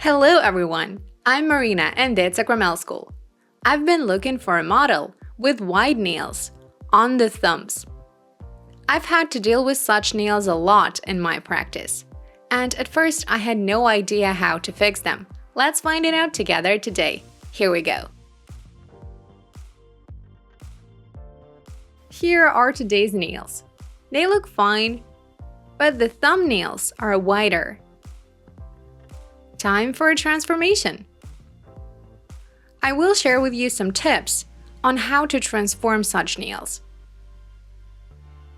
Hello everyone, I'm Marina and it's Sakramel School. I've been looking for a model with wide nails on the thumbs. I've had to deal with such nails a lot in my practice, and at first I had no idea how to fix them. Let's find it out together today. Here we go. Here are today's nails. They look fine, but the thumbnails are wider. Time for a transformation. I will share with you some tips on how to transform such nails.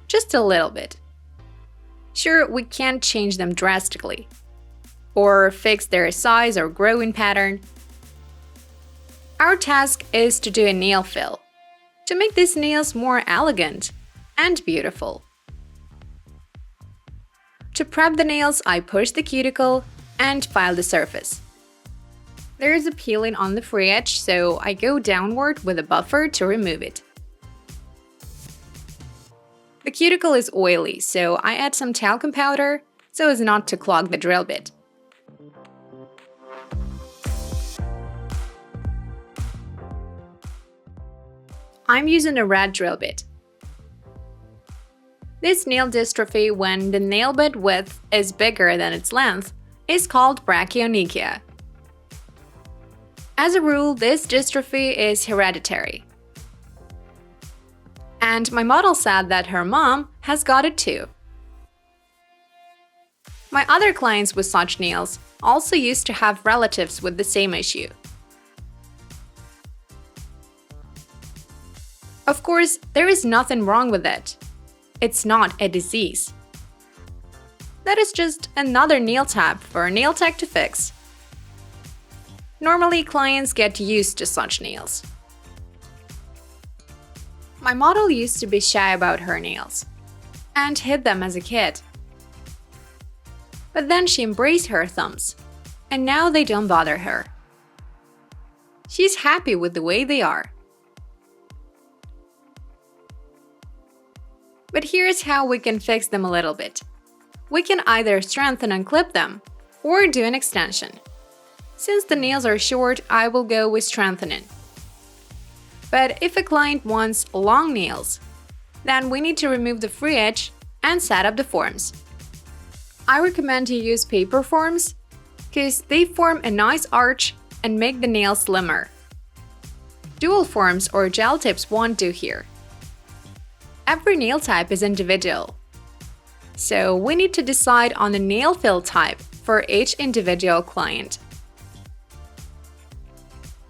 Just a little bit. Sure, we can't change them drastically, or fix their size or growing pattern. Our task is to do a nail fill, to make these nails more elegant and beautiful. To prep the nails, I push the cuticle and file the surface. There is a peeling on the free edge, so I go downward with a buffer to remove it. The cuticle is oily, so I add some talcum powder so as not to clog the drill bit. I'm using a red drill bit. This nail dystrophy, when the nail bed width is bigger than its length, is called brachionychia. As a rule, this dystrophy is hereditary. And my model said that her mom has got it too. My other clients with such nails also used to have relatives with the same issue. Of course, there is nothing wrong with it. It's not a disease. That is just another nail tab for a nail tech to fix. Normally, clients get used to such nails. My model used to be shy about her nails and hid them as a kid. But then she embraced her thumbs, and now they don't bother her. She's happy with the way they are. But here's how we can fix them a little bit. We can either strengthen and clip them, or do an extension. Since the nails are short, I will go with strengthening. But if a client wants long nails, then we need to remove the free edge and set up the forms. I recommend you use paper forms, because they form a nice arch and make the nail slimmer. Dual forms or gel tips won't do here. Every nail type is individual, so we need to decide on the nail fill type for each individual client.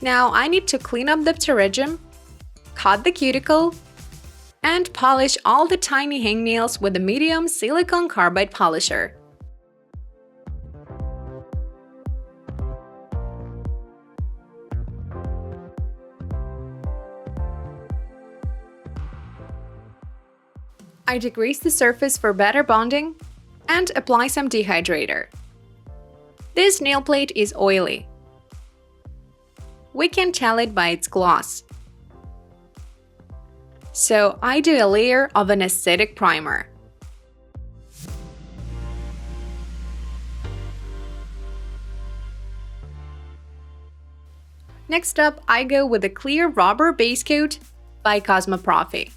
Now I need to clean up the pterygium, cut the cuticle, and polish all the tiny hangnails with a medium silicone carbide polisher. I degrease the surface for better bonding and apply some dehydrator. This nail plate is oily. We can tell it by its gloss. So I do a layer of an acidic primer. Next up, I go with a clear rubber base coat by Cosmoprofi.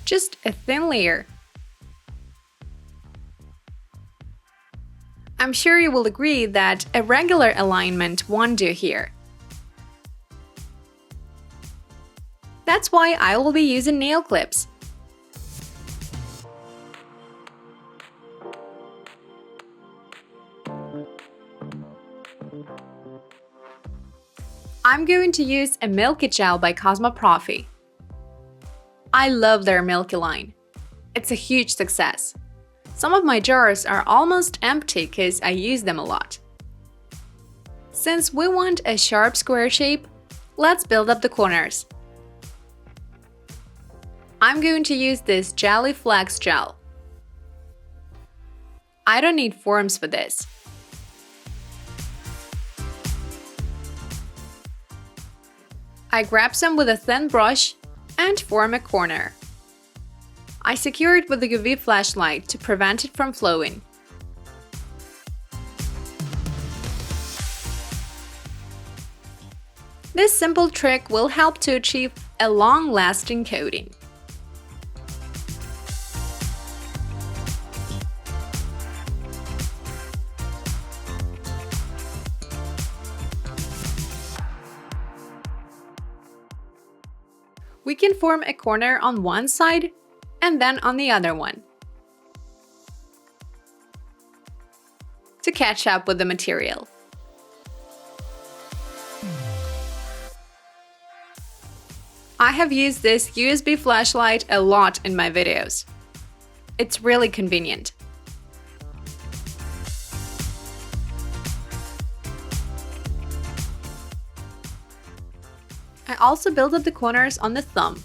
Just a thin layer. I'm sure you will agree that a regular alignment won't do here. That's why I will be using nail clips. I'm going to use a Milky Gel by Cosmoprofi. I love their Milky line. It's a huge success. Some of my jars are almost empty because I use them a lot. Since we want a sharp square shape, let's build up the corners. I'm going to use this Jelly Flex gel. I don't need forms for this. I grab some with a thin brush and form a corner. I secure it with the UV flashlight to prevent it from flowing. This simple trick will help to achieve a long-lasting coating. We can form a corner on one side and then on the other one to catch up with the material. I have used this USB flashlight a lot in my videos. It's really convenient. I also build up the corners on the thumb.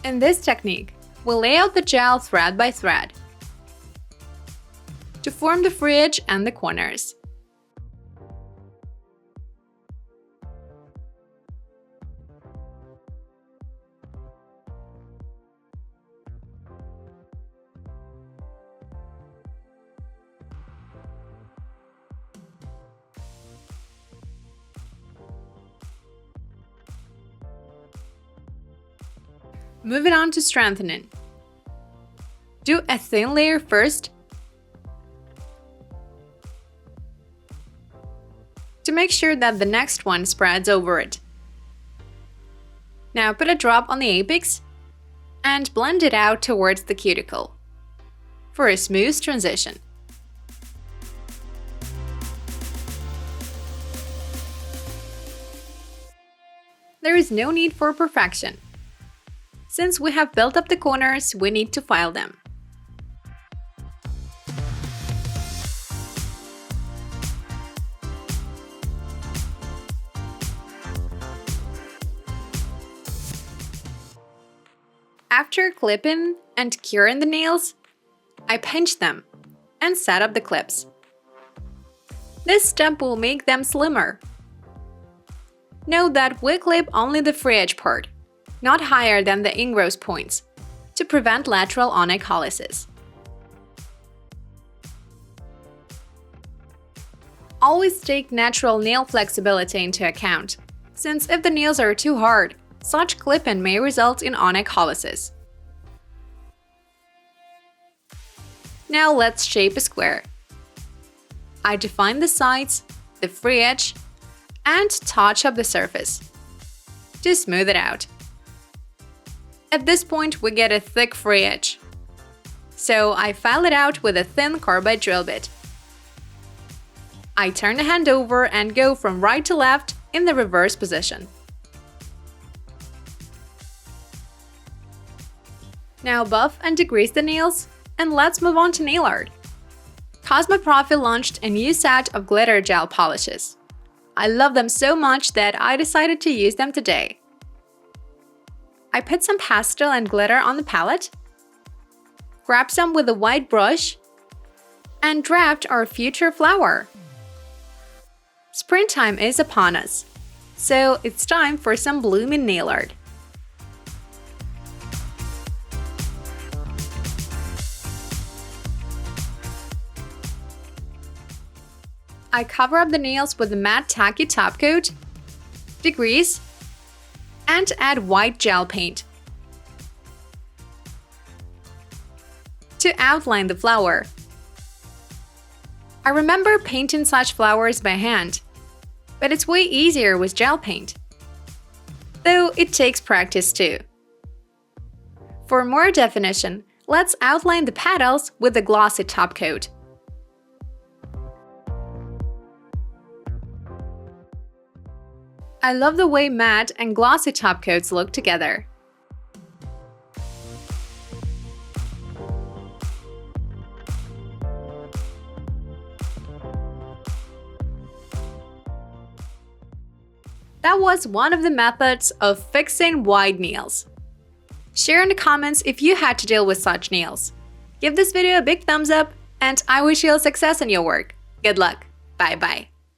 In this technique, we lay out the gel thread by thread to form the fridge and the corners. Moving on to strengthening. Do a thin layer first to make sure that the next one spreads over it. Now put a drop on the apex and blend it out towards the cuticle for a smooth transition. There is no need for perfection. Since we have built up the corners, we need to file them. After clipping and curing the nails, I pinch them and set up the clips. This step will make them slimmer. Note that we clip only the free edge part, not higher than the ingrows points, to prevent lateral onycholysis. Always take natural nail flexibility into account, since if the nails are too hard, such clipping may result in onycholysis. Now let's shape a square. I define the sides, the free edge, and touch up the surface to smooth it out. At this point, we get a thick free edge, so I file it out with a thin carbide drill bit. I turn the hand over and go from right to left in the reverse position. Now buff and degrease the nails, and let's move on to nail art. Cosmo Profi launched a new set of glitter gel polishes. I love them so much that I decided to use them today. I put some pastel and glitter on the palette, grab some with a white brush, and draft our future flower. Springtime is upon us, so it's time for some blooming nail art. I cover up the nails with a matte tacky top coat, degrease, and add white gel paint to outline the flower. I remember painting such flowers by hand, but it's way easier with gel paint, though it takes practice too. For more definition, let's outline the petals with a glossy top coat. I love the way matte and glossy top coats look together. That was one of the methods of fixing wide nails. Share in the comments if you had to deal with such nails. Give this video a big thumbs up, and I wish you all success in your work. Good luck! Bye-bye!